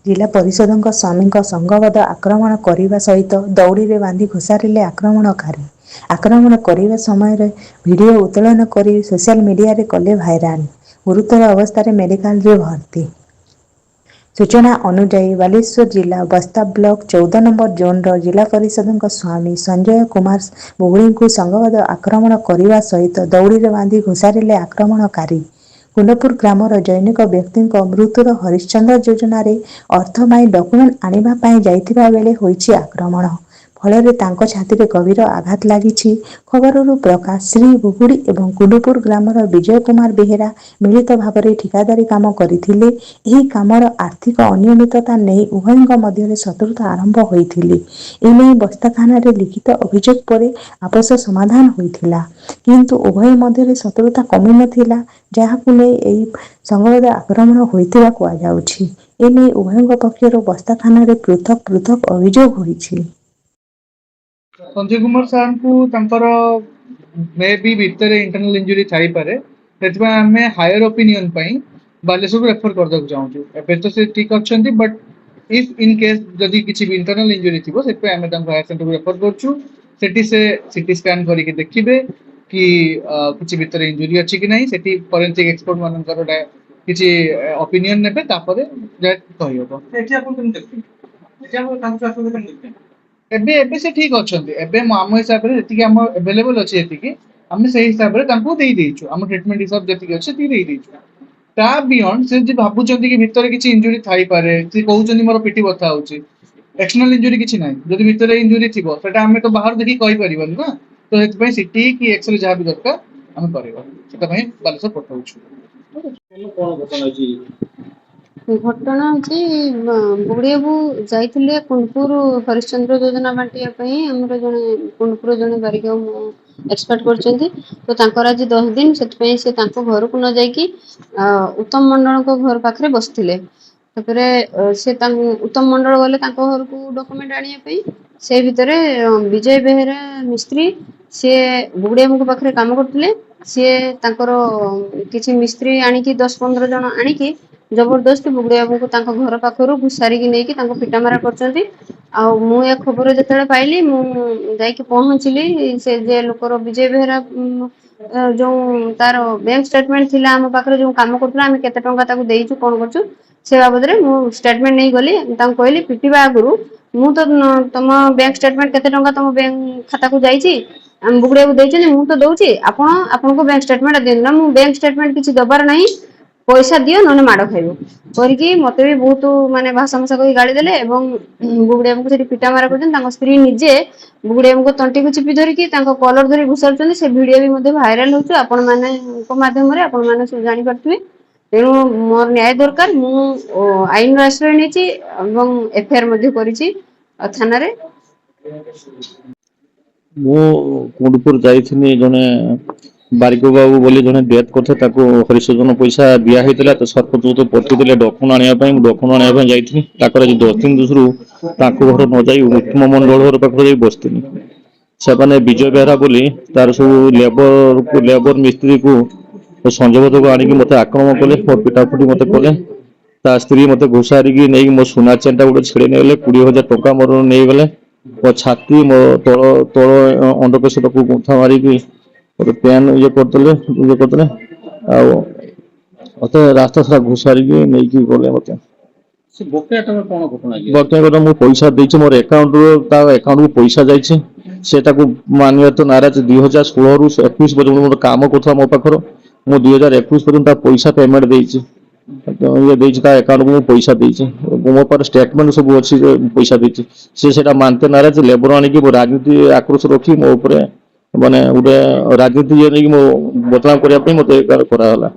जिला परिषद स्वामी संघबद्ध आक्रमण करने सहित दौड़ी में बांधि घोषारिले आक्रमणकारी। आक्रमण करने समय वीडियो उत्तोलन कर सोशल मीडिया रे कले भाइराल। गुरुतर अवस्था मेडिकल रे भर्ती। सूचना अनुसार बालेश्वर जिला बस्ता ब्लॉक 14 नंबर जोन जिला परिषद स्वामी संजय कुमार बुगड़ी को संघबद्ध आक्रमण करने सहित दौड़ी में बांधि घोषारिले आक्रमणकारी। कुंडपुर ग्रामर जैनिक व्यक्ति मृत्युर हरिश्चंद्र योजन अर्थ पाई डॉक्यूमेंट आनिबा जाइथिबा बेले होइछि आक्रमण। फल छाती में गभीर आघात लगी। खबर प्रकाश श्री बुगुड़ी और कुंडपुर ग्रामर विजय कुमार बेहेरा मिलित भाव में ठिकादारी काम करथिले। एही कामर आर्थिक अनियमितता नहीं उभयों मध्य शत्रुता आरंभ होइथिले। एने बस्ता थाना रे लिखित अभियोग पर आपस समाधान होइथिला, किंतु उभय मध्य शत्रुता कमी नथिला, जहाकु नै एही संघबद्ध आक्रमण होइथिबा कुआ जाउछि। एने उभयों पक्षर बस्ता थाना रे पृथक पृथक अभियोग होइछि। संजय कुमार सार को मे बी भितर इंटरनल इंजुरी थाई पारे, सेतबा हमें हायर ओपिनियन पई बालेश्वर रेफर कर दक चाहूछु। एबे तो से ठीक अछंती, बट इफ इन केस जदी किछि भी इंटरनल इंजुरी थिबो सेतबा हमें तंको हायर सेंटर को रेफर करछु। सेठी से सीटी स्कैन करिके देखिबे कि किछि भितर इंजुरी अछि कि नहीं। सेठी फोरेंसिक एक्सपर्ट मानकर किछि ओपिनियन नेबे, तापरे जे कहियो एठी आपन केन देखि एठी हम कांचा आसो देखि एबे एबे से ठीक अछंती। एबे हम हिसाब रे जति कि हम अवेलेबल अछि एति कि हम से हिसाब रे तांको देई देइछु। हम ट्रीटमेंट हिसाब जति कि अछि ती देई देइछु। ता बियॉन्ड से जे भाबुचंती कि भितर किछि इंजुरी थाई पारे, से कहउचंती मोर पिटी बथा होउची, एक्सटर्नल इंजुरी किछि नाही। जदि भितर इंजुरी थिबो सेटा हमें तो बाहर देखि कहि परिबन ना। तो हेत पई सिटी कि एक्सरे जहा भी दरकार हम करबा। सेटा पई बालेश्वर पठाउछु। कोन घटना अछि? घटना हूँ बुढ़ियाबू जाइए कुंडपुर हरिश्चंद्र योजना बांटिया आमर जड़े कुंडपुर जड़े बारिका एक्सपर्ट कर आज 10 दिन से घर को न जाकि उत्तम मंडल को घर पाखे बसते। से उत्तम मंडल गले घर को डॉक्यूमेंट आने से भितर विजय बेहेरा मिस्त्री सी बुढ़ियाबू पाखे काम करते। सी किसी मिस्त्री आणिकी 10-15 जन आणिकी जबरदस्ती बुगड़ियाबू को घर पाखर घुसारिकी नहीं पिटामारा कर खबर जो पाइली मुझे पहुँचली से जे लोकर विजय बेहेरा जो तार बैंक स्टेटमेंट थिला आम पाखरे जो काम करथला आमे केते टंका देइछु कोन करछु से बाबद रे मु स्टेटमेंट नहीं गली कहली पिटिबा आगु मु तो तुम बैंक स्टेटमेंट केते टंका तुम बैंक खाता को जाइछि हम बुगड़ियाबू देइछन मु तो दउछि आपन को बैंक स्टेटमेंट देन ना मु बैंक स्टेटमेंट किछि दबार नहीं पैसा दियो नने माड़ खाइबो करके मते भी बहुत माने भाषा भाषा कही गाड़ी देले एवं बुगड़ियाबू को पिटा मारा कर स्त्री निजे बुगड़ियाबू को तंटी को चिपी धरिकी कलर धरी घुसारुछन। से वीडियो भी मते भाइराल होछु आपण माने को माध्यम रे आपण माने सब जानि परथुवे। तेणु मोर न्याय दरकार मु आईन आश्रय नेछि एवं एफआईआर मध्ये करिछि थाना रे। मो कुंडपुर जाइथिनी जने बारिक बाबू बोली जने डेथ करथे ताको हरिशोधन पैसा दिया हेतला तो सरपंच तो पठिले डॉक्यूमेंट आनिया पई डॉक्यूमेंट आनिया पई जाइथिनी ताकर जे 10 दिन दुसरु ताको घर न जाई उत्तम मंडल घर पाखरे जाई बसथिनी। से माने विजय बेहरा बोली तार सब लेबर मिस्त्री को संजय को आनिकी मते आक्रमण कले मोर पिटाफुटी मते कले ता स्त्री मते घुसारिकी नहीं मो सोना चेनटा गोटे छेड़े नेले 20,000 टका मोर नहीं गले मो छाती मो तल तल अंडकोश को गुंथा मारिकी पेन ये करते मत रास्ता सारा घुसारिकी नहीं गले मत बकेया कथा मु पैसा देछि मोर अकाउंट रो ता अकाउंट को पैसा जाइछि सेटा को मानिया तो नाराज 2016 रु 21 पर्यंत मोर काम करथला मो पाखर मु 2021 पर्यंत पैसा पेमेंट देछि ये देछि ता अकाउंट को पैसा देछि मो पर स्टेटमेंट सब अछि पैसा देछि से सेटा मानते नाराज लेबर आनी की राजनीति आक्रोश रखी मो ऊपर माने उडे राजनीति ये नहीं मो बदनाम करिया पे मते करा हला।